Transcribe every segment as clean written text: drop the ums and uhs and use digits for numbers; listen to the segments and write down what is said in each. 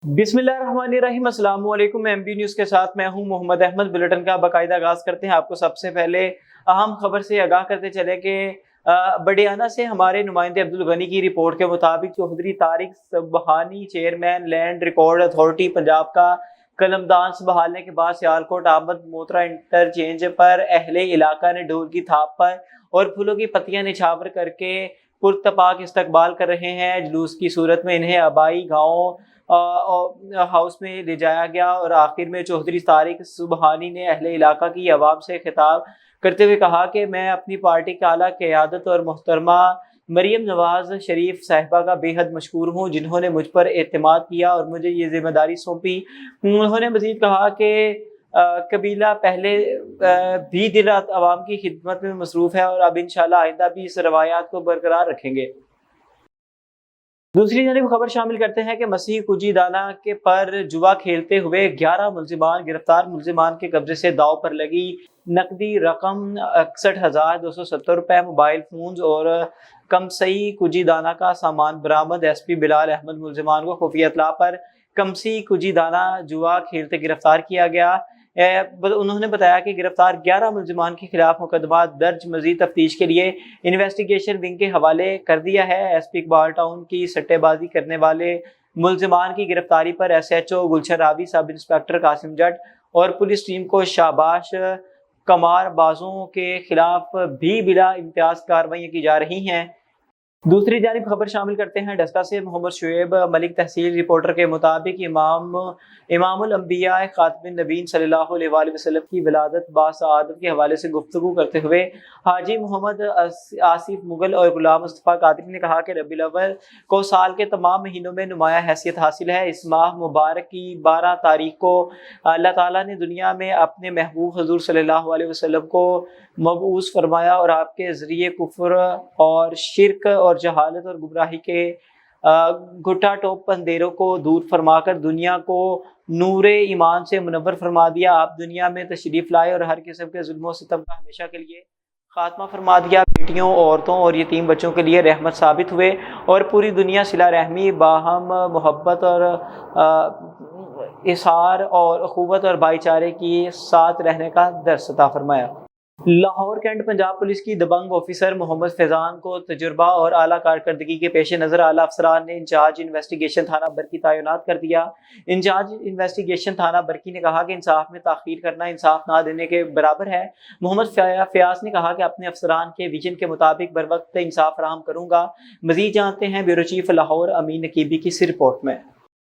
बिस्मिल्लाहिर्रहमानिर्रहीम। अस्सलाम वालेकुम। एमबी न्यूज़ के साथ मैं हूं मोहम्मद अहमद। बुलेटिन का बाकायदा आगाज़ करते हैं। आपको सबसे पहले अहम खबर से आगाह करते चले कि बडियाना से हमारे नुमाइंदे अब्दुल गनी की रिपोर्ट के मुताबिक Chaudhry Tariq Subhani chairman land record authority Punjab का कलमदान बहालने के बाद सियालकोट आमद मोतरा इंटरचेंज पर अहले इलाका ने ढोल की थाप पर और फूलों की पत्तियां निछावर करके पुरतपाक इस्तकबाल कर रहे हैं। जुलूस की सूरत में इन्हें आबाई गाँव हाउस में ले जाया गया और आखिर में चौधरी तारिक सुबहानी ने अहले इलाका की आवाम से खिताब करते हुए कहा कि मैं अपनी पार्टी की आला क़यादत और मोहतरमा मरीम नवाज शरीफ साहिबा का बेहद मशकूर हूँ, जिन्होंने मुझ पर एतमाद किया और मुझे ये जिम्मेदारी सौंपी। उन्होंने मजीद कहा कि कबीला पहले भी दिन रात आवाम की खिदमत में मसरूफ़ है और अब इंशाल्लाह आइंदा भी इस रवायात को बरकरार रखेंगे। दूसरी जानब खबर शामिल करते हैं कि मसीह कुजी दाना के पर जुआ खेलते हुए 11 मुलजिमान गिरफ्तार। मुलजिमान के कब्जे से दाव पर लगी नकदी रकम 61,270 रुपये, मोबाइल फोन और कमसई कुजी दाना का सामान बरामद। एसपी बिलाल अहमद मुलजिमान को खुफिया इत्तला पर कमसी कुजी दाना जुआ खेलते गिरफ्तार किया गया। उन्होंने बताया कि गिरफ्तार 11 मुलजिमान के खिलाफ मुकदमा दर्ज मजीद तफ्तीश के लिए इन्वेस्टिगेशन विंग के हवाले कर दिया है। एसपी इकबाल टाउन की सट्टेबाजी करने वाले मुलजिमान की गिरफ्तारी पर SHO गुलशन रावी, सब इंस्पेक्टर कासिम जट और पुलिस टीम को शाबाश। कमार बाजों के खिलाफ भी बिला इम्तियाज कार्रवाइयाँ की जा रही हैं। दूसरी जानिब खबर शामिल करते हैं डस्का से। मोहम्मद शुएब मलिक तहसील रिपोर्टर के मुताबिक इमामुल अंबिया खातिमुन नबीन सल्लल्लाहु अलैहि वसल्लम की विलादत बासआदत के हवाले से गुफ्तगू करते हुए हाजी मोहम्मद आसिफ मुगल और गुलाम मुस्तफ़ा कादरी ने कहा कि रबीउल अव्वल को साल के तमाम महीनों में नुमाया हैसियत हासिल है। इस माह मुबारक की 12 तारीख को अल्लाह ताला ने दुनिया में अपने महबूब हुज़ूर सल्लल्लाहु अलैहि वसल्लम को मबऊस फरमाया और आपके ज़रिए कुफ्र और शिरक और जहालत और गुमराही के घुटा टोप अंधेरों को दूर फरमाकर दुनिया को नूरे ईमान से मुनव्वर फरमा दिया। आप दुनिया में तशरीफ लाए और हर किस्म के जुल्म सितम का हमेशा के लिए खात्मा फरमा दिया। बेटियों, औरतों और यतीम बच्चों के लिए रहमत साबित हुए और पूरी दुनिया सिला रहमी, बाहम मोहब्बत और इसार और अखुवत और भाईचारे के साथ रहने का दर्स अता फरमाया। लाहौर कैंट पंजाब पुलिस की दबंग ऑफिसर मोहम्मद फैजान को तजुर्बा और आला कारकर्दगी के पेश नज़र आला अफसरान ने इंचार्ज इन्वेस्टिगेशन थाना बरकी तैनात कर दिया। इंचार्ज इन्वेस्टिगेशन थाना बरकी ने कहा कि इंसाफ में ताख़ीर करना इंसाफ ना देने के बराबर है। मोहम्मद फयाज ने कहा कि अपने अफसरान के विजन के मुताबिक बर वक्त इंसाफ फराहम करूँगा। मज़ीद जानते हैं ब्यूरो चीफ लाहौर अमीन नकीबी की इस रिपोर्ट में।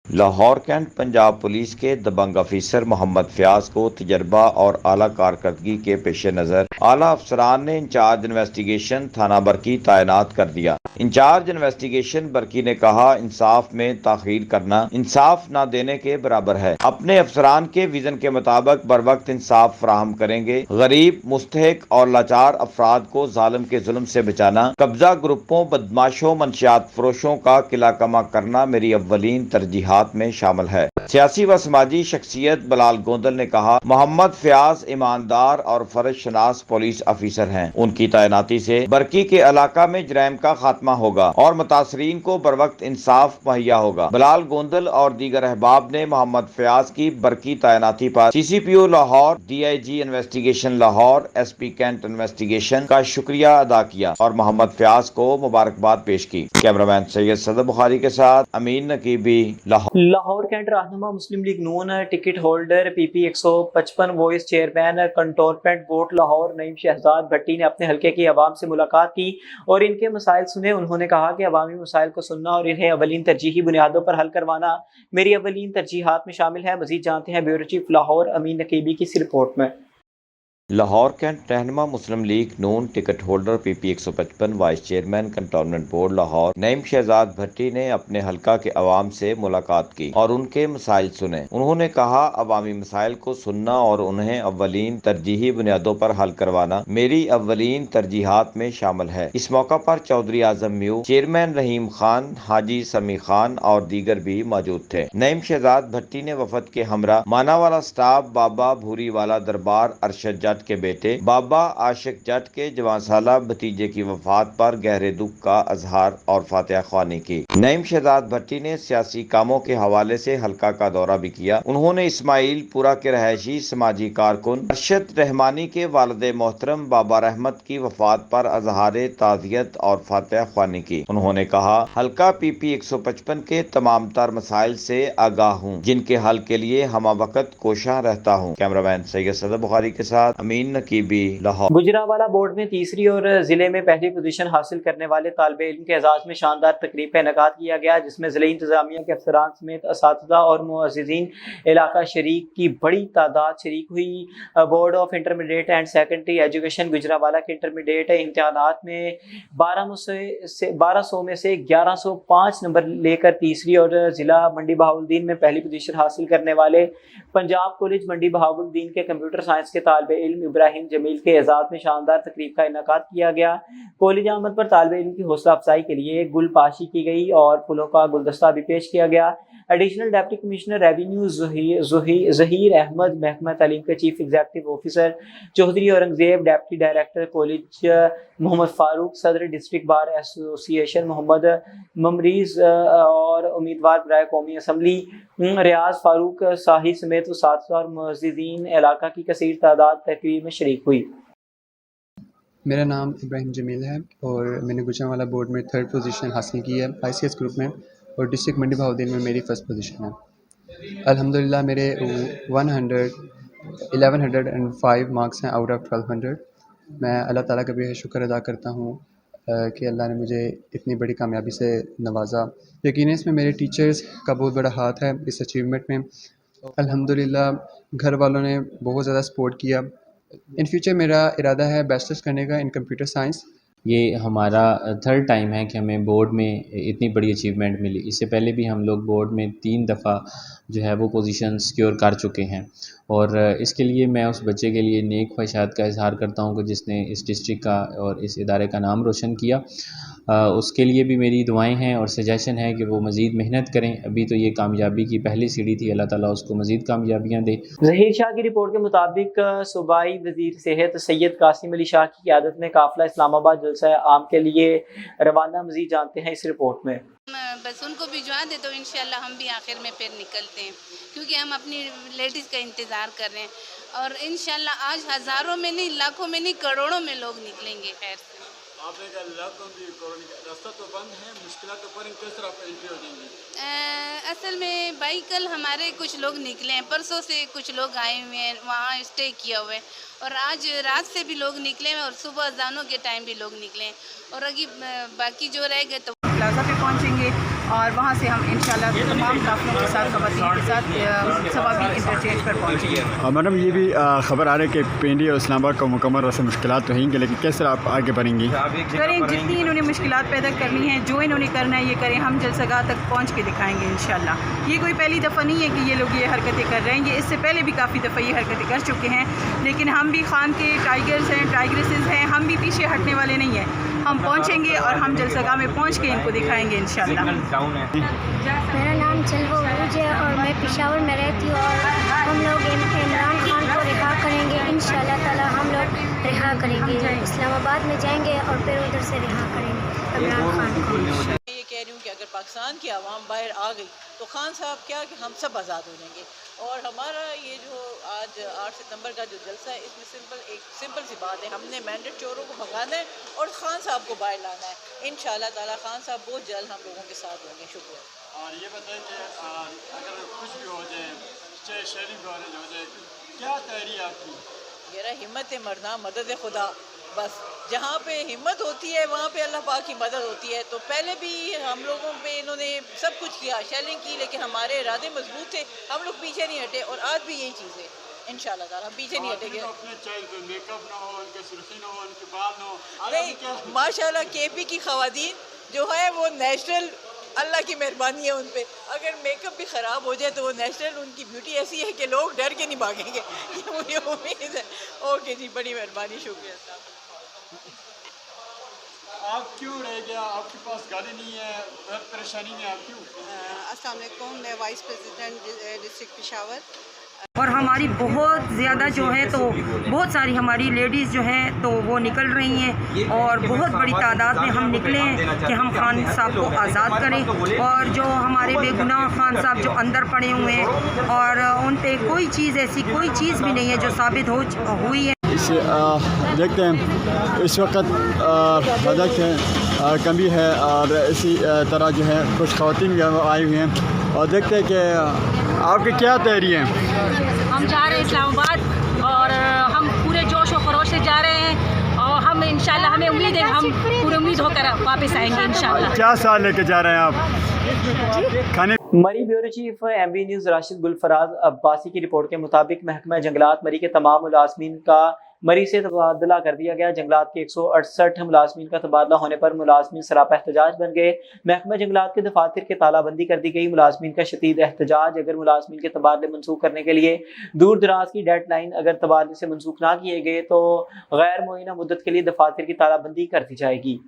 लाहौर कैंट पंजाब पुलिस के दबंग अफसर मोहम्मद फयाज को तजर्बा और आला कारकर्दगी के पेश नज़र आला अफसरान ने इंचार्ज इन्वेस्टिगेशन थाना बरकी तैनात कर दिया। इंचार्ज इन्वेस्टिगेशन बरकी ने कहा, इंसाफ में ताख़ीर करना इंसाफ न देने के बराबर है। अपने अफसरान के विजन के मुताबिक बर वक्त इंसाफ फराहम करेंगे। गरीब, मुस्तहिक और लाचार अफराद को जालिम के जुल्म से बचाना, कब्जा ग्रुपों, बदमाशों, मंशियात फरोशों का किला कमा करना मेरी अव्वलीन तरजीहात में शामिल है। सियासी व समाजी शख्सियत बिलाल गोंदल ने कहा, मोहम्मद फयाज ईमानदार और फर्ज शनास पुलिस अफसर हैं। उनकी तैनाती से बरकी के इलाका में जराइम का खात्मा होगा और मुतासरीन को बर वक्त इंसाफ मुहैया होगा। बिलाल गोंदल और दीगर अहबाब ने मोहम्मद फयाज की बरकी तैनाती पर CCPO Lahore, DIG investigation Lahore, SP cantt investigation का शुक्रिया अदा किया और मोहम्मद फयाज को मुबारकबाद पेश की। कैमरामैन सैयद सदर बुखारी के साथ अमीन नकीबी लाहौर कैंट रहनुमा Muslim League Noon ticket holder PP 155 vice chairman cantonment board Lahore Naeem Shahzad Bhatti ने अपने हल्के की आवाम से मुलाकात की और इनके मसाइल सुने। उन्होंने कहा कि अवामी मसाइल को सुनना और इन्हें अवलीन तरजीही बुनियादों पर हल करवाना मेरी अवलीन तरजीहात में शामिल है। मजीद जानते हैं ब्यूरो चीफ लाहौर अमीन नकीबी की इस रिपोर्ट में। लाहौर कैंट रहनुमा Muslim League Noon ticket holder PP 155 vice chairman cantonment board Lahore Naeem Shahzad Bhatti ने अपने हल्का के अवाम से मुलाकात की और उनके मसाइल सुने। उन्होंने कहा, अवामी मसाइल को सुनना और उन्हें अव्वलीन तरजीही बुनियादों पर हल करवाना मेरी अव्वलीन तरजीहात में शामिल है। इस मौका पर चौधरी आजम म्यू, चेयरमैन रहीम खान, हाजी समी खान और दीगर भी मौजूद थे। नईम शहजाद भट्टी ने वफद के हमरा मानावाला स्टाफ, बाबा भूरी वाला दरबार, अरशद जट جٹ کے بیٹے بابا عاشق جٹ کے 52 سالہ بھتیجے کی وفات پر گہرے دکھ کا اظہار اور فاتحہ خوانی کی۔ نعیم شہزاد بھٹی نے سیاسی کاموں کے حوالے سے حلقہ کا دورہ بھی کیا۔ انہوں نے اسماعیل پورہ کے رہائشی سماجی کارکن ارشد رحمانی کے والد محترم بابا رحمت کی وفات پر اظہار تعزیت اور فاتحہ خوانی کی۔ انہوں نے کہا، حلقہ پی پی 155 کے تمام تر مسائل سے آگاہ ہوں، جن کے حل کے لیے ہمہ وقت کوشاں رہتا ہوں۔ کیمرامین سید صدر بخاری کے ساتھ امین نقیبی، لاہور۔ گجرانوالہ بورڈ میں تیسری اور ضلع میں پہلی پوزیشن حاصل کرنے والے طالب علم کے اعزاز میں شاندار تقریب کا انعقاد کیا گیا، جس میں ضلعی انتظامیہ کے افسران سمیت اساتذہ اور معززین علاقہ شریک کی بڑی تعداد شریک ہوئی۔ Board of intermediate and secondary education Gujranwala کے انٹرمیڈیٹ امتحانات میں 1200 میں سے 1105 نمبر لے کر تیسری اور ضلع منڈی بہاولدین میں پہلی پوزیشن حاصل کرنے والے پنجاب کالج منڈی بہاولدین کے کمپیوٹر سائنس کے طالب علم ابراہیم جمیل کے اعزاز میں شاندار تقریب کا انعقاد کیا گیا۔ کالج آمد پر طالب علم کی حوصلہ افزائی کے لیے گل پاشی کی گئی اور پھولوں کا گلدستہ بھی پیش کیا گیا۔ Additional deputy commissioner revenue Zaheer Ahmed, محکمہ تعلیم کے chief executive officer Chaudhry Aurangzeb, deputy director college Muhammad Farooq, صدر ڈسٹرکٹ بار ایسوسی ایشن محمد ممریز اور امیدوار برائے قومی اسمبلی ریاض فاروق ساہی سمیت اساتذہ اور معززین علاقہ کی کثیر تعداد تقریب میں شریک ہوئی۔ میرا نام ابراہیم جمیل ہے اور میں نے گجرانوالہ بورڈ میں 3rd پوزیشن حاصل کی ہے آئی سی ایس گروپ میں، اور ڈسٹرکٹ منڈی بہاولدین میں میری 1st پوزیشن ہے۔ الحمدللہ میرے 1105 مارکس ہیں آؤٹ آف 1200۔ میں اللہ تعالیٰ کا بھی شکر ادا کرتا ہوں کہ اللہ نے مجھے اتنی بڑی کامیابی سے نوازا۔ یقیناً اس میں میرے ٹیچرز کا بہت بڑا ہاتھ ہے اس اچیومنٹ میں۔ الحمدللہ گھر والوں نے بہت زیادہ سپورٹ کیا۔ ان فیوچر میرا ارادہ ہے بیچلرس کرنے کا ان کمپیوٹر سائنس۔ یہ ہمارا 3rd ٹائم ہے کہ ہمیں بورڈ میں اتنی بڑی اچیومنٹ ملی۔ اس سے پہلے بھی ہم لوگ بورڈ میں 3 دفعہ جو ہے وہ پوزیشن سیکیور کر چکے ہیں، اور اس کے لیے میں اس بچے کے لیے نیک خواہشات کا اظہار کرتا ہوں کہ جس نے اس ڈسٹرکٹ کا اور اس ادارے کا نام روشن کیا۔ اس کے لیے بھی میری دعائیں ہیں اور سجیشن ہے کہ وہ مزید محنت کریں۔ ابھی تو یہ کامیابی کی پہلی سیڑھی تھی، اللہ تعالیٰ اس کو مزید کامیابیاں دے۔ ظہیر شاہ کی رپورٹ کے مطابق صوبائی وزیر صحت سید قاسم علی شاہ کی قیادت میں قافلہ اسلام آباد جلسہ عام کے لیے روانہ۔ مزید جانتے ہیں اس رپورٹ میں۔ بس ان کو بھجوا دے تو انشاءاللہ ہم بھی آخر میں پھر نکلتے ہیں، کیونکہ ہم اپنی لیڈیز کا انتظار کر رہے ہیں، اور انشاءاللہ آج ہزاروں میں نہیں، لاکھوں میں نہیں، کروڑوں میں لوگ نکلیں گے خیر سے۔ آپ نے کہا لاکھوں بھی راستہ تو بند ہے، مشکلات تو پر کس طرح آپ انٹری ہو جائیں گی؟ اصل میں بھائی کل ہمارے کچھ لوگ نکلے ہیں، پرسوں سے کچھ لوگ آئے ہوئے ہیں، وہاں اسٹے کیا ہوا ہے، اور آج رات سے بھی لوگ نکلے ہیں، اور صبح اذانوں کے ٹائم بھی لوگ نکلے ہیں، اور اگر باقی جو رہ گئے تو پلازا پہ پہنچیں گے، اور وہاں سے ہم انشاءاللہ تمام قافلوں کے ساتھ خواتین کے ساتھ ثوابی انٹرچینج پر پہنچیں گے۔ میڈم یہ بھی خبر آ رہی ہے کہ پنڈی اور اسلام آباد کا مکمل ویسے مشکلات تو ہیں گے، لیکن کس طرح آپ آگے بڑھیں گی؟ کریں جتنی انہوں نے مشکلات پیدا کرنی ہیں، جو انہوں نے کرنا ہے یہ کریں، ہم جلسہ گاہ تک پہنچ کے دکھائیں گے انشاءاللہ۔ یہ کوئی پہلی دفعہ نہیں ہے کہ یہ لوگ یہ حرکتیں کر رہے ہیں، یہ اس سے پہلے بھی کافی دفعہ یہ حرکتیں کر چکے ہیں، لیکن ہم بھی خان کے ٹائیگرز ہیں، ٹائیگریسز ہیں، ہم بھی پیچھے ہٹنے والے نہیں ہیں۔ ہم پہنچیں گے اور ہم جلسہ گاہ میں پہنچ کے ان کو دکھائیں گے انشاءاللہ۔ میرا نام جلوہ عروج ہے اور میں پشاور میں رہتی ہوں، اور ہم لوگ عمران خان کو رہا کریں گے انشاءاللہ تعالی۔ ہم لوگ رہا کریں گے، اسلام آباد میں جائیں گے اور پھر ادھر سے رہا کریں گے عمران خان کو۔ میں یہ کہہ رہی ہوں کہ اگر پاکستان کی عوام باہر آ گئی تو خان صاحب کیا کہ ہم سب آزاد ہو جائیں گے، اور ہمارا یہ جو آج 8 ستمبر کا جو جلسہ ہے اس میں ایک سمپل سی بات ہے، ہم نے مینڈیٹ چوروں کو بھگانا ہے اور خان صاحب کو باہر لانا ہے انشاءاللہ تعالی۔ خان صاحب بہت جلد ہم لوگوں کے ساتھ ہوں گے۔ شکریہ۔ اور یہ بتائیں کہ اگر کچھ بھی ہو جائے، چاہے شہری کالج ہو جائے، کیا تیاری آپ کی؟ میرا ہمت مرداں مدد خدا، بس جہاں پہ ہمت ہوتی ہے وہاں پہ اللہ پاک کی مدد ہوتی ہے۔ تو پہلے بھی ہم لوگوں پہ انہوں نے سب کچھ کیا، شیلنگ کی، لیکن ہمارے ارادے مضبوط تھے، ہم لوگ پیچھے نہیں ہٹے، اور آج بھی یہی چیز ہے انشاءاللہ تعالیٰ، ہم پیچھے نہیں ہٹیں گے۔ اپنے چاہے میک اپ نہ ہو، ان کے سرخی نہ ہو، ان کے بال نہ ہو، نہیں، ماشاءاللہ کے پی کی خواتین جو ہے وہ نیچرل، اللہ کی مہربانی ہے ان پہ۔ اگر میک اپ بھی خراب ہو جائے تو وہ نیچرل، ان کی بیوٹی ایسی ہے کہ لوگ ڈر کے نہیں بھاگیں گے، یہ مجھے امید ہے۔ اوکے جی، بڑی مہربانی، شکریہ صاحب۔ آپ کیوں رہ گیا؟ آپ کے پاس گاڑی نہیں ہے، بہت پریشانی میں آپ کیوں؟ السلام علیکم، میں وائس پریزیڈنٹ ڈسٹرکٹ پشاور اور ہماری بہت زیادہ جو ہے تو بہت ساری ہماری لیڈیز جو ہیں تو وہ نکل رہی ہیں اور بہت بڑی تعداد میں ہم نکلے ہیں کہ ہم خان صاحب کو آزاد کریں اور جو ہمارے بے گناہ خان صاحب جو اندر پڑے ہوئے ہیں اور ان پہ کوئی چیز ایسی کوئی چیز بھی نہیں ہے جو ثابت ہوئی ہے. دیکھتے ہیں اس وقت بجٹ ہے کمی ہے اور اسی طرح جو ہے کچھ خواتین بھی آئی ہوئی ہیں اور دیکھتے ہیں کہ آپ کی کیا تیاری ہے. ہم جا رہے ہیں اسلام آباد اور ہم پورے جوش و خروش سے جا رہے ہیں اور ہم انشاءاللہ ہمیں امید ہے ہم پورے امید ہو کر واپس آئیں گے انشاءاللہ. کیا سال لے کے جا رہے ہیں آپ کھانے؟ Murree bureau chief M B news Rashid Gulfaraz Abbasi کی رپورٹ کے مطابق محکمہ جنگلات مری کے تمام ملازمین کا مری سے تبادلہ کر دیا گیا. جنگلات کے 168 ملازمین کا تبادلہ ہونے پر ملازمین سراپا احتجاج بن گئے. محکمہ جنگلات کے دفاتر کے تالہ بندی کر دی گئی. ملازمین کا شدید احتجاج. اگر ملازمین کے تبادلے منسوخ کرنے کے لیے دور دراز کی ڈیڈ لائن اگر تبادلے سے منسوخ نہ کیے گئے تو غیر معینہ مدت کے لیے دفاتر کی تالہ بندی کر دی جائے گی.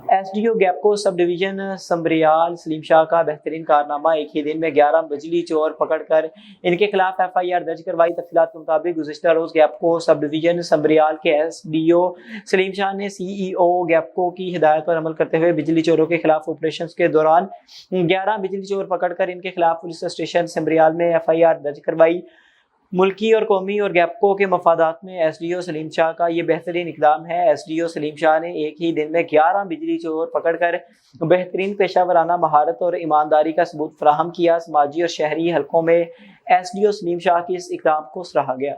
ایس ڈی او گیپکو سب ڈویژن سمبریال سلیم شاہ کا بہترین کارنامہ. ایک ہی دن میں 11 بجلی چور پکڑ کر ان کے خلاف ایف آئی آر درج کروائی. تفصیلات کے مطابق گزشتہ روز گیپکو سب ڈویژن سمبریال کے ایس ڈی او سلیم شاہ نے سی ای او گیپکو کی ہدایت پر عمل کرتے ہوئے بجلی چوروں کے خلاف آپریشنز کے دوران 11 بجلی چور پکڑ کر ان کے خلاف پولیس اسٹیشن سمبریال میں ایف آئی آر درج کروائی. ملکی اور قومی اور گیپکو کے مفادات میں ایس ڈی او سلیم شاہ کا یہ بہترین اقدام ہے. ایس ڈی او سلیم شاہ نے ایک ہی دن میں 11 بجلی چور پکڑ کر بہترین پیشہ ورانہ مہارت اور ایمانداری کا ثبوت فراہم کیا. سماجی اور شہری حلقوں میں ایس ڈی او سلیم شاہ کی اس اقدام کو سراہا گیا.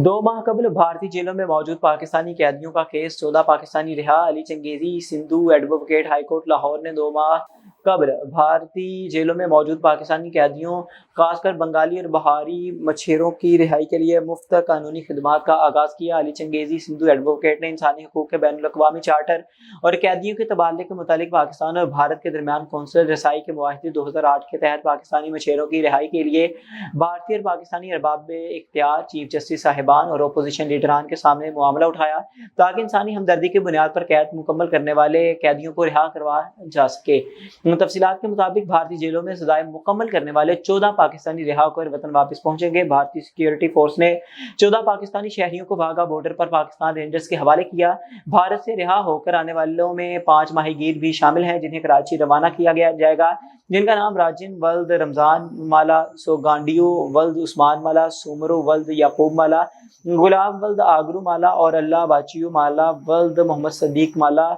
2 ماہ قبل بھارتی جیلوں میں موجود پاکستانی قیدیوں کا کیس. 14 پاکستانی رہا. Ali Changezi Sandhu advocate high court Lahore نے 2 ماہ قبل بھارتی جیلوں میں موجود پاکستانی قیدیوں خاص کر بنگالی اور بہاری مچھیروں کی رہائی کے لیے مفت قانونی خدمات کا آغاز کیا. علی چنگیزی سندھو ایڈوکیٹ نے انسانی حقوق کے بین الاقوامی چارٹر اور قیدیوں کے تبادلے کے متعلق پاکستان اور بھارت کے درمیان قونصل رسائی کے معاہدے 2008 کے تحت پاکستانی مچھیروں کی رہائی کے لیے بھارتی اور پاکستانی ارباب اختیار چیف جسٹس صاحبان اور اپوزیشن لیڈران کے سامنے معاملہ اٹھایا تاکہ انسانی ہمدردی کی بنیاد پر قید مکمل کرنے والے قیدیوں کو رہا کروایا جا سکے. تفصیلات کے مطابق بھارتی جیلوں میں سزائیں مکمل کرنے والے 14 پاکستانی رہا کر وطن واپس پہنچیں گے. بھارتی سیکیورٹی فورس نے 14 پاکستانی شہریوں کو واگا بارڈر پر پاکستان رینجرز کے حوالے کیا. بھارت سے رہا ہو کر آنے والوں میں 5 ماہی گیر بھی شامل ہیں جنہیں کراچی روانہ کیا جائے گا, جن کا نام راجن ولد رمضان مالا سوگانڈیو ولد عثمان مالا سومرو ولد یعقوب مالا غلام ولد آگرو مالا اور اللہ باچیو مالا ولد محمد صدیق مالا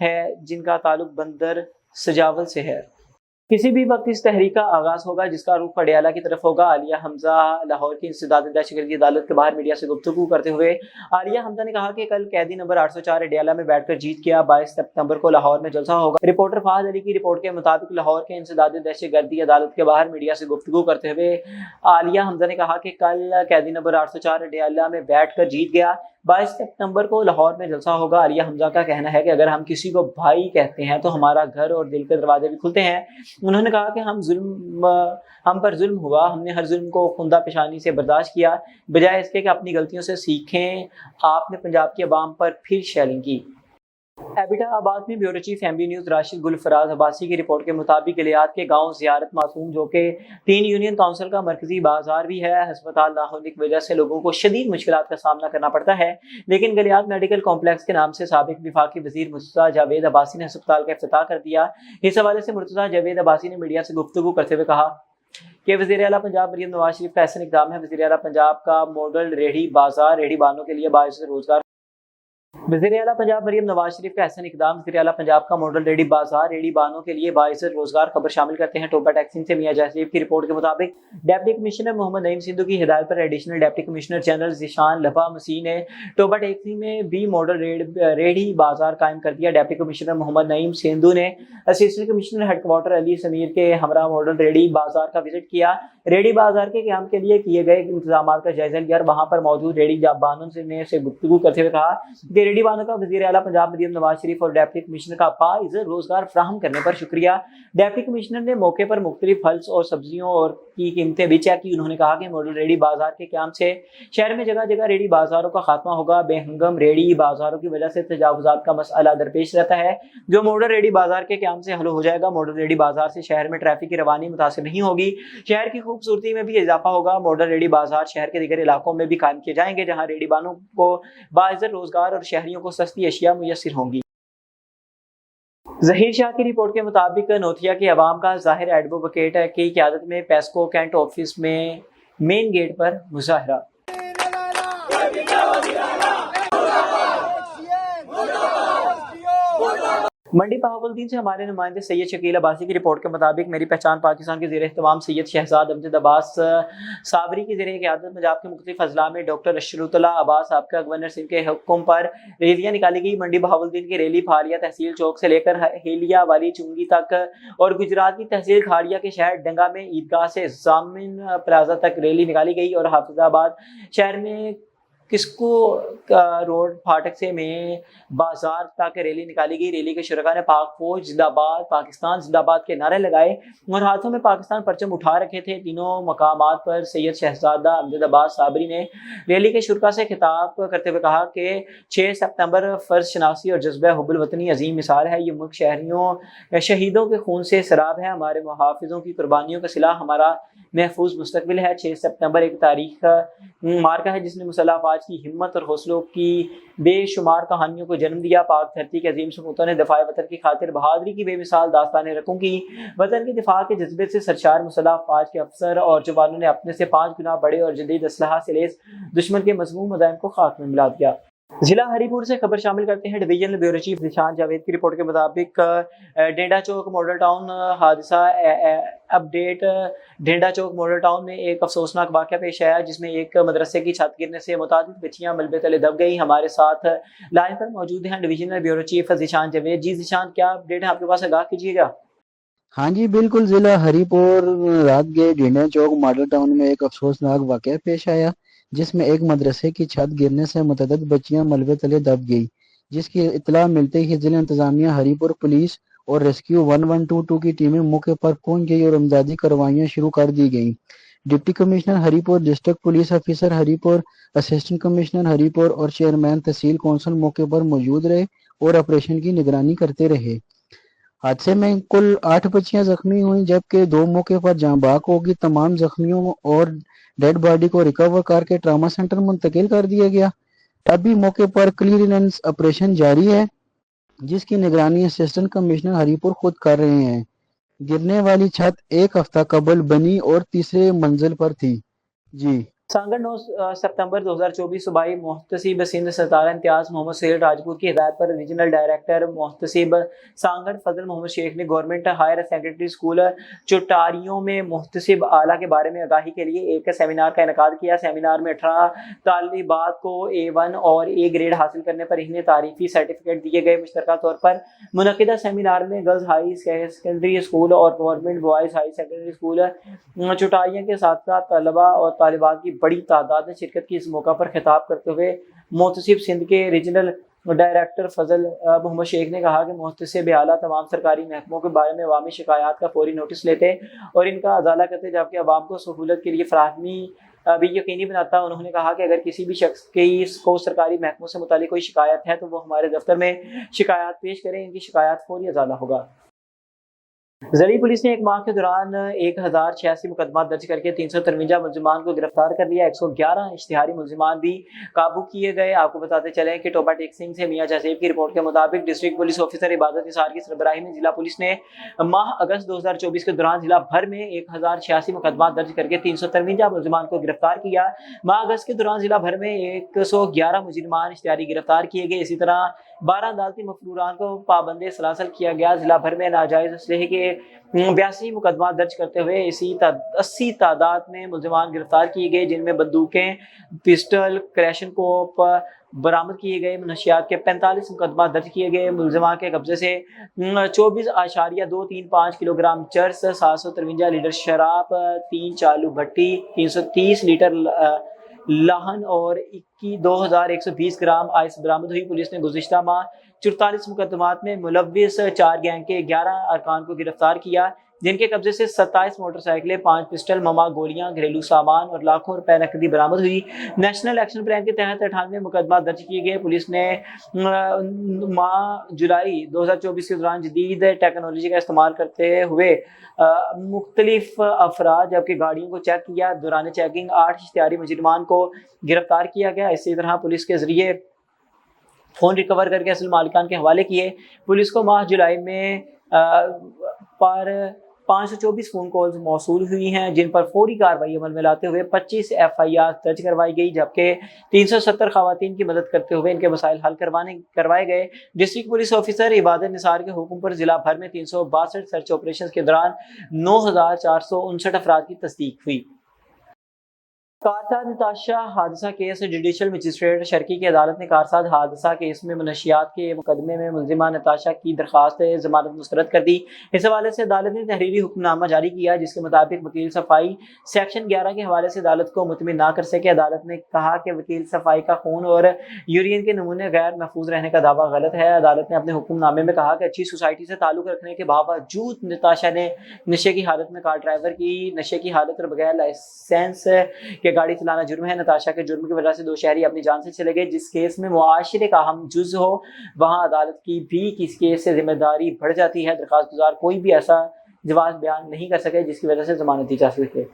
ہے, جن کا تعلق بندر سجاول سے ہے. کسی بھی وقت اس تحریک کا آغاز ہوگا جس کا رخ پٹیالہ کی طرف ہوگا. عالیہ حمزہ لاہور کی انسداد دہشتگردی عدالت کے باہر میڈیا سے گفتگو کرتے ہوئے عالیہ حمزہ نے کہا کہ کل قیدی نمبر 804 اڈیالہ میں بیٹھ کر جیت گیا. 22 سپتمبر کو لاہور میں جلسہ ہوگا. رپورٹر فہد علی کی رپورٹ کے مطابق لاہور کے انسداد دہشتگردی عدالت کے باہر میڈیا سے گفتگو کرتے ہوئے عالیہ حمزہ نے کہا کہ کل قیدی نمبر 804 اڈیالہ میں بیٹھ کر جیت گیا. 22 سپتمبر کو لاہور میں جلسہ ہوگا. عالیہ حمزہ کا کہنا ہے کہ اگر ہم کسی کو بھائی کہتے ہیں تو ہمارا گھر اور دل کے دروازے بھی کھلتے ہیں. انہوں نے کہا کہ ہم پر ظلم ہوا, ہم نے ہر ظلم کو خندہ پیشانی سے برداشت کیا بجائے اس کے کہ اپنی غلطیوں سے سیکھیں. آپ نے پنجاب کی عوام پر پھر شیلنگ کی. ایبٹا آباد میں bureau chief M B news Rashid Gulfaraz Abbasi کی رپورٹ کے مطابق گلیات کے گاؤں زیارت معصوم جو کہ 3 یونین کونسل کا مرکزی بازار بھی ہے, ہسپتال نہ ہونے کی وجہ سے لوگوں کو شدید مشکلات کا سامنا کرنا پڑتا ہے. لیکن گلیات میڈیکل کمپلیکس کے نام سے سابق وفاقی وزیر مرتضیٰ جاوید عباسی نے ہسپتال کا افتتاح کر دیا. اس حوالے سے مرتضیٰ جاوید عباسی نے میڈیا سے گفتگو کرتے ہوئے کہا کہ وزیر اعلیٰ پنجاب مریم نواز شریف کا احسن اقدام ہے. وزیر اعلیٰ پنجاب کا ماڈل ریڑھی بازار ریڑھی بانوں کے لیے باعث روزگار. وزیر اعلیٰ پنجاب مریم نواز شریف کا احسن اقدام. وزیر اعلیٰ پنجاب کا ماڈل ریڑھی بازار ریڑھی بانوں کے لیے باعث روزگار. خبر شامل کرتے ہیں ٹوبا ٹیکسنگ سے. میاں جہسیب کی رپورٹ کے مطابق ڈپٹی کمشنر محمد نعیم سندھو کی ہدایت پر additional deputy commissioner general Zeeshan لبا مسیح نے ٹوبا ٹیکسنگ میں بھی ماڈل ریڑھی بازار قائم کر دیا. ڈپٹی کمشنر محمد نعیم سندھو نے اسسٹنٹ کمشنر ہیڈ کوارٹر علی سمیر کے ہمراہ ماڈل ریڑھی بازار کا وزٹ کیا. ریڑھی بازار کے قیام کے لیے کیے گئے انتظامات کا جائزہ لیا اور وہاں پر موجود ریڑھی بانوں سے گفتگو کرتے ہوئے کہا کہ ریڑھی रेडी वालों का वज़ीर आला पंजाब मरीम नवाज शरीफ और डिप्टी कमिश्नर का बाइज़ रोजगार फ्राहम करने पर शुक्रिया। डिप्टी कमिश्नर ने मौके पर मुख्तलिफ फल और सब्जियों और की कीमतें भी चेक की। उन्होंने कहा कि मॉडल रेडी बाजार के क्याम से शहर में जगह जगह रेडी बाजारों का खात्मा होगा। बेहंगम रेडी बाजारों की वजह से तजावुजात का मसला दरपेश रहता है, जो मॉडल रेडी बाजार के क्याम से हल हो जाएगा। मॉडल रेडी बाजार से शहर में ट्रैफिक की रवानी मुतासिर नहीं होगी, शहर की खूबसूरती में भी इजाफा होगा। मॉडल रेडी बाजार शहर के दीगर इलाकों में भी कायम किए जाएंगे, जहाँ रेडी बानों को बाइज़्ज़त रोजगार और शहरियों को सस्ती अशिया मुयस्सर होंगी। ज़हीर शाह की रिपोर्ट के मुताबिक नोथिया के अवाम का ज़ाहिर एडवोकेट की क़यादत में पेस्को कैंट ऑफिस में मेन गेट पर मुजाहरा। मंडी बहावलदीन से हमारे नुमाइंदे सैयद शकील अब्बासी की रिपोर्ट के मुताबिक मेरी पहचान पाकिस्तान के ज़ेर एहतमाम सैयद शहजाद अमजद अब्बास साबरी की ज़ेर क़यादत पंजाब के मुख्तलिफ अजला में डॉक्टर अशरुतुल्लाह अब्बास आपका गवर्नर सिंह के हुक्म पर रैलियाँ निकाली गई। मंडी बहावलदीन की रैली फारिया तहसील चौक से लेकर हेलिया वाली चुंगी तक और गुजरात की तहसील खाड़िया के शहर डंगा में ईदगाह से जामिन प्लाजा तक रैली निकाली गई और हाफिजाबाद शहर में किस्को रोड फाटक से में बाजार तक रैली निकाली गई। रैली के शुरका ने पाक फौज जिंदाबाद, पाकिस्तान जिंदाबाद के नारे लगाए और हाथों में पाकिस्तान परचम उठा रखे थे। तीनों मकामात पर सैयद शहजादा अमजद अब्बास साबरी ने रैली के शुरका से खिताब करते हुए कहा कि 6 सितंबर फ़र्ज शनासी और जज्बा हुब्बुल वतनी अजीम मिसाल है। ये मुल्क शहरियों शहीदों के खून से सराब है, हमारे मुहाफिजों की कुर्बानियों का सिला हमारा महफूज मुस्तकबिल है। 6 सितंबर एक तारीख मार्का है जिसने मुसल्लह अफवाज की हिम्मत और हौसलों की बेशुमार कहानियों को जन्म दिया। पाक धरती के अजीम सपूतों ने दफाए वतन की खातिर बहादुरी की बेमिसाल दास्तानें रकूं की। वतन के दिफा के जज्बे से सरशार मुसल्लह अफवाज के अफसर और जवानों ने अपने से 5 गुना बड़े और जदीद असलहा से लैस दुश्मन के मज़मूम मदाइन को खाक में मिला दिया। जिला हरीपुर से खबर शामिल करते हैं। डिवीजनल ब्यूरो चीफ निशान जावेद की रिपोर्ट के मुताबिक डेंडा चौक मॉडल टाउन हादसा अपडेट। डेंडा चौक मॉडल टाउन में एक अफसोसनाक वाक़या पेश आया जिसमें एक मदरसे की छत गिरने से मुतादिद बच्चियां मलबे तले दब गई। हमारे साथ लाइन पर मौजूद हैं divisional bureau chief Zeeshan Javed. Ji Zeeshan, क्या अपडेट है आपके पास, आगाह कीजिएगा। हाँ जी बिल्कुल, ज़िला हरीपुर रात के डेंडा चौक मॉडल टाउन में एक अफसोसनाक वाक़या पेश आया जिसमें एक मदरसे की छत गिरने से मुतअद्दिद बच्चियां मलबे तले दब गई, जिसकी इत्तला मिलते ही जिला इंतजामिया हरीपुर पुलिस और रेस्क्यू 1122 की टीमें मौके पर पहुंच गई और इमदादी कार्रवाइयां शुरू कर दी गई। Deputy commissioner Haripur, district police officer Haripur, assistant commissioner Haripur और चेयरमैन तहसील कौंसल मौके पर मौजूद रहे और ऑपरेशन की निगरानी करते रहे। हादसे में कुल 8 बच्चियां जख्मी हुई जबकि 2 मौके पर जाँ बाक होगी। तमाम जख्मियों और डेड बॉडी को रिकवर करके ट्रामा सेंटर मुंतकिल कर दिया गया। अभी मौके पर क्लीयरेंस ऑपरेशन जारी है जिसकी निगरानी असिस्टेंट कमिश्नर हरीपुर खुद कर रहे हैं। गिरने वाली छत 1 हफ्ता कबल बनी और तीसरे मंजिल पर थी। जी सांगड़ 9 सितंबर 2024 सूबाई मुहतसिब सिंध सतारा इम्तियाज़ मोहम्मद सुहेल राजपूत की हिदायत पर रीजनल डायरेक्टर मुहतसिब सांगड़ फजल मोहम्मद शेख ने गवर्नमेंट हायर सेकेंडरी स्कूल चुटारियों में मुहतसिब आला के बारे में आगाही के लिए एक सेमिनार का इनेकाद किया। सेमिनार में 18 तालिबात को A1 और A ग्रेड हासिल करने पर इन्हें तारीफी सर्टिफिकेट दिए गए। मुश्तरका तौर पर मुनक़िदा सेमिनार में गर्ल्स हाई सेकेंडरी स्कूल और government boys high secondary school Chutariyan के साथ साथ तलबा और तालिबात की बड़ी तादाद में शिरकत की। इस मौका पर खिताब करते हुए मुहतसिब सिंध के रीजनल डायरेक्टर फजल मोहम्मद शेख ने कहा कि मुहतसिब आला तमाम सरकारी महकमों के बारे में अवामी शिकायत का फौरी नोटिस लेते और इनका अजाला करते जबकि अवाम को सहूलत के लिए फराहमी भी यकीनी बनाता। उन्होंने कहा कि अगर किसी भी शख्स को सरकारी महकमों से मुतालिक कोई शिकायत है तो वो हमारे दफ्तर में शिकायत पेश करें, इनकी शिकायत फौरी अजाला होगा। ज़री पुलिस ने एक माह के दौरान 1086 मुकदमा दर्ज करके 353 मुलजिमान को गिरफ्तार कर लिया। 111 इश्तिहारी मुलजिमान भी काबू किए गए। आपको बताते चलें कि टोबा टेक्सिंग से मियां जहसेब की रिपोर्ट के मुताबिक डिस्ट्रिक्ट पुलिस ऑफिसर इबादत निसार की सरबराही में जिला पुलिस ने माह अगस्त 2024 के दौरान जिला भर में 1086 मुकदमा दर्ज करके 353 मुलजिमान को गिरफ्तार किया। माह अगस्त के दौरान जिला भर में 111 मुजरिमान इश्तिहारी गिरफ्तार किए गए। इसी तरह 12 अदालती मफरूरान को पाबंद सलासल किया गया। जिला भर में नाजायज असलहे के 82 मुकदमा दर्ज करते हुए 80 तादाद में मुलजिमान गिरफ्तार किए गए, जिनमें बंदूकें, पिस्टल, क्रैशनकोप बरामद किए गए। नशियात के 45 मुकदमा दर्ज किए गए। मुलजिमा के कब्जे से 24.235 किलोग्राम चर्स, 753 लीटर शराब, 3 चालू भट्टी, 330 लीटर लाहन और 2120 ग्राम आइस बरामद हुई। पुलिस ने गुज़िश्ता माह 44 मुकदमात में मुलव्विस 4 गैंग के 11 अरकान को गिरफ्तार किया, जिनके कब्जे से 27 मोटरसाइकिलें, 5 पिस्टल, ममा गोलियां, घरेलू सामान और लाखों रुपए नकदी बरामद हुई। नेशनल एक्शन प्लान के तहत 98 मुकदमा दर्ज किए गए। पुलिस ने माह जुलाई 2024 के दौरान जदीद टेक्नोलॉजी का इस्तेमाल करते हुए मुख्तलिफ अफराद जबकि गाड़ियों को चेक किया। दौरान चेकिंग 8 इश्तिहारी मुजरिमान को गिरफ्तार किया गया। इसी तरह पुलिस के जरिए फ़ोन रिकवर करके असल मालिकान के हवाले किए। पुलिस को माह जुलाई में पर 524 फ़ोन कॉल्स मौसूल हुई हैं, जिन पर फौरी कार्रवाई अमल में लाते हुए 25 FIR दर्ज करवाई गई, जबकि 370 खवातीन की मदद करते हुए इनके मसाइल हल करवाए गए। डिस्ट्रिक्ट पुलिस ऑफिसर इबादत निसार के हुक्म पर जिला भर में 362 सर्च ऑपरेशन के दौरान 9459 अफराद की तस्दीक हुई। कारसाद नताशा हादसा केस जुडिशल मजिस्ट्रेट शर्की की अदालत ने कारसाद हादसा केस में मनशियात के मुकदमे में मुलजिमा नताशा की दरख्वास्त जमानत मुस्तरद कर दी। इस हवाले से अदालत ने तहरीरी हुक्मनामा जारी किया, जिसके मुताबिक वकील सफाई सेक्शन 11 के हवाले से अदालत को मुतमिन ना कर सके। अदालत ने कहा कि वकील सफाई का खून और यूरिन के नमूने गैर महफूज रहने का दावा गलत है। अदालत ने अपने हुक्मनामे में कहा कि अच्छी सोसाइटी से ताल्लुक रखने के बावजूद नताशा ने नशे की हालत में कार ड्राइवर की नशे की हालत और बगैर लाइसेंस के गाड़ी चलाना जुर्म है। नताशा के जुर्म की वजह से 2 शहरी अपनी जान से चले गए। जिस केस में मुआशरे का अहम जुज हो, वहां अदालत की भी किस केस से जिम्मेदारी बढ़ जाती है। दरख्वास्त गुजार कोई भी ऐसा जवाब बयान नहीं कर सके जिसकी वजह से जमानत दी जा सके।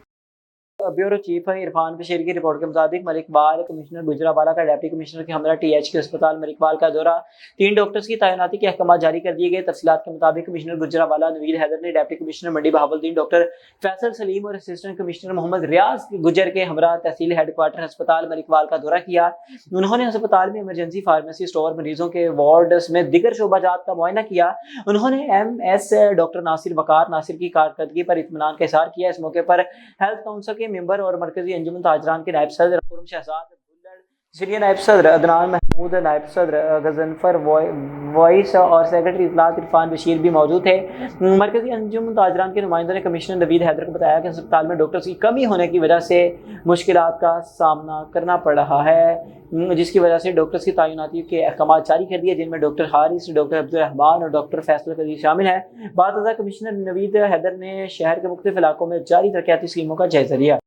ब्यूरो चीफ इरफान बशीर की रिपोर्ट के मुताबिक मलिकबाल कमिश्नर गुजरावाला का डिप्टी कमिश्नर के हमरा THQ अस्पताल मलिकबाल का दौरा, 3 डॉक्टर्स की तैनाती के अहकाम जारी कर दिए गए। तफसीलात के मुताबिक कमिश्नर गुजरावाला नवीद हैदर ने डिप्टी कमिश्नर मंडी बहावलदीन डॉक्टर फैसल सलीम और असिस्टेंट कमिश्नर मोहम्मद रियाज गुजर के हमरा तहसील हेडक्वार्टर अस्पताल मलिकबाल का दौरा किया। उन्होंने अस्पताल में इमरजेंसी फार्मेसी स्टोर, मरीजों के वार्ड में दिगर शोबाजात का मुआयना किया। उन्होंने MS डॉक्टर नासिर वकार नासिर की कारकर्दगी पर इत्मीनान का इज़हार किया। इस मौके पर हेल्थ काउंसिल के मेंबर और मरकजी अंजुमन ताजरान के नायब सदर खुर्रम शहजाद बुल्लड़, सीनियर नायब सदर अदनान महमूद, नायब सदर गजनफर वॉइस और सेक्रेटरी इत्तलात इरफान बशीर भी मौजूद थे। मरकजी अंजुमन ताजरान के नुमाइंदों ने कमिश्नर नवीद हैदर को बताया कि अस्पताल में डॉक्टर्स की कमी होने की वजह से मुश्किलात का सामना करना पड़ रहा है, जिसकी वजह से डॉक्टर्स की तैनाती के अहकाम जारी कर दिए, जिनमें डॉक्टर हारिस, डॉक्टर अब्दुल रहमान और डॉक्टर फैसल कदीर शामिल हैं। बात कमिश्नर नवीद हैदर ने शहर के मुख्तलिफ इलाकों में जारी तरक्याती स्कीमों का जायजा लिया।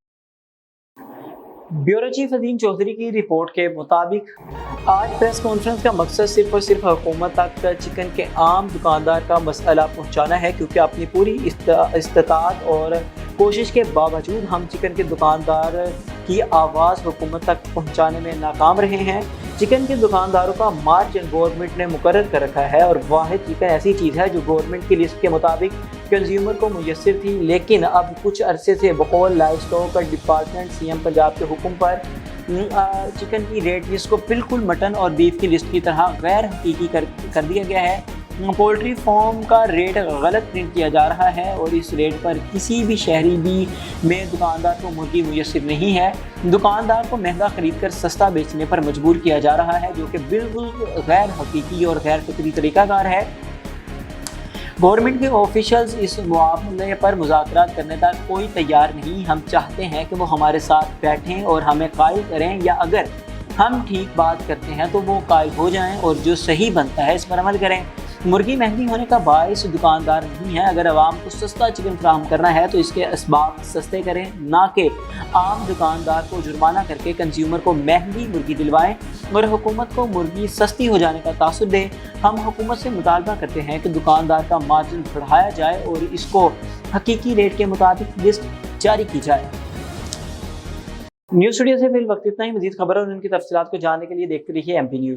ब्यूरो चीफ अजीम चौधरी की रिपोर्ट के मुताबिक आज प्रेस कॉन्फ्रेंस का मकसद सिर्फ और सिर्फ हुकूमत तक चिकन के आम दुकानदार का मसला पहुंचाना है, क्योंकि अपनी पूरी इस्तात और कोशिश के बावजूद हम चिकन के दुकानदार की आवाज़ हुकूमत तक पहुंचाने में नाकाम रहे हैं। चिकन के दुकानदारों का मार्जिन गवर्नमेंट ने मुकर्रर कर रखा है और वाहिद चिकन ऐसी चीज़ है जो गवर्नमेंट की लिस्ट के मुताबिक कंज्यूमर को मुयस्सर थी, लेकिन अब कुछ अरसे से बकौल live stock department CM Punjab के हुक्म पर चिकन की रेट लिस्ट को बिल्कुल मटन और बीफ की लिस्ट की तरह गैर हकीकी कर दिया गया है। पोल्ट्री फार्म का रेट गलत प्रिंट किया जा रहा है और इस रेट पर किसी भी शहरी भी में दुकानदार को मुर्गी मुयस्सर नहीं है। दुकानदार को महंगा खरीद कर सस्ता बेचने पर मजबूर किया जा रहा है, जो कि बिल्कुल गैर हकीकी और गैर फितरी तरीकाकार है। गवर्नमेंट के ऑफिशियल्स इस मामले पर मुज़ाकरात करने तक कोई तैयार नहीं। हम चाहते हैं कि वो हमारे साथ बैठें और हमें कायल करें, या अगर हम ठीक बात करते हैं तो वो कायल हो जाएं और जो सही बनता है इस पर अमल करें। मुर्गी महंगी होने का बायस दुकानदार नहीं है। अगर आवाम को सस्ता चिकन फराहम करना है तो इसके असबाब सस्ते करें, ना कि आम दुकानदार को जुर्माना करके कंज्यूमर को महंगी मुर्गी दिलवाएं और हुकूमत को मुर्गी सस्ती हो जाने का तासुर दें। हम हुकूमत से मुतालबा करते हैं कि दुकानदार का मार्जिन बढ़ाया जाए और इसको हकीकी रेट के मुताबिक लिस्ट जारी की जाए। न्यूज़ स्टूडियो से फिल वक्त इतना ही। मजीद खबर और उनकी तफसीलात को जानने के लिए देखते रहिए MP न्यूज़।